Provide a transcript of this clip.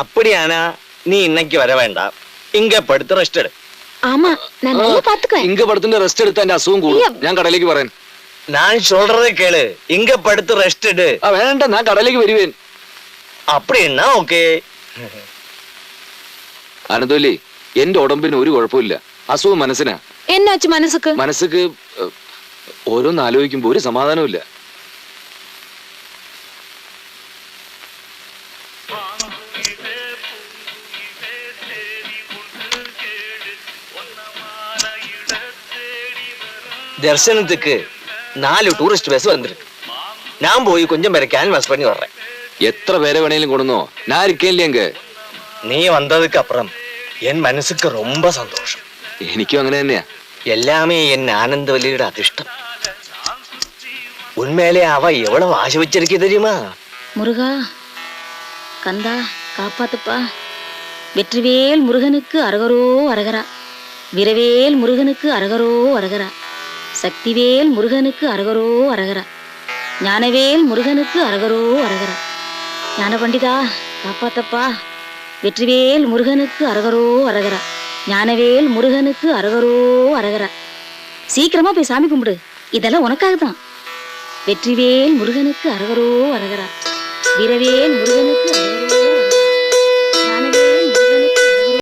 அப்படியானா நீ இன்னைக்கு வர வேண்டாம். இங்க படுத்து ரெஸ்ட் எடு. ஆமா, நான் நல்லா பாத்துக்குவேன். இங்க படுத்துட்டு ரெஸ்ட் எடுத்தா என் அசுഖം കൂടും. ഞാൻ കടയിലേക്ക് വരാൻ. நான் சொல்றதை கேளு. இங்க படுத்து ரெஸ்ட் எடு. വേണ്ട, ഞാൻ കടയിലേക്ക് വരുവേൻ. அப்படின்னா ஓகே. അനന്തോലി, എന്റെ ഉടമ്പിന് ഒരു കുഴപ്പമില്ല. അസുഖം മനസ്സിനാ. എന്നാച്ചു മനസ്സുക്ക്? മനസ്സുക്ക് ഓരോന്ന് ആലോചിക്കുമ്പോ ഒരു സമാധാനമില്ല. தரிசனத்துக்கு 4 டூரிஸ்ட் பஸ் வந்திருக்கு. நான் போய் கொஞ்சம் பேரை கேன்வாஸ் பண்ணி வர்றேன். എത്ര പേരെ വേണേലും കൊണ്ടുവന്നോ, ഞാൻ ഇരിക്കില്ലേ എങ്ക. நீ வந்ததுக்கு அப்புறம் என் மனசுக்கு ரொம்ப சந்தோஷம். എനിക്കും അങ്ങനെ തന്നെയാ. எல்லாமே என் ஆனந்தவல்லியோட அதிர்ஷ்டம். உண்மையிலே அவ எவ்வளவு ஆசை வச்சிருக்கே தெரியுமா? முருகா, கந்தா, காப்பாத்துப்பா. வெற்றிவேல் முருகனுக்கு அரகரோ அரகரா. விரவேல் முருகனுக்கு அரகரோ அரகரா. சக்திவேல் முருகனுக்கு அரகரோ அரகரா. ஞானவேல் முருகனுக்கு அரகரோ அரகரா. ஞான பண்டிதா, காப்பாத்தப்பா. வெற்றிவேல் முருகனுக்கு அரகரோ அரகரா. ஞானவேல் முருகனுக்கு அரகரோ அரகரா. சீக்கிரமா போய் சாமி கும்பிடு, இதெல்லாம் உனக்காக தான். வெற்றிவேல் முருகனுக்கு அரகரோ அரகரா. வீரவேல் முருகனுக்கு அரகரோ.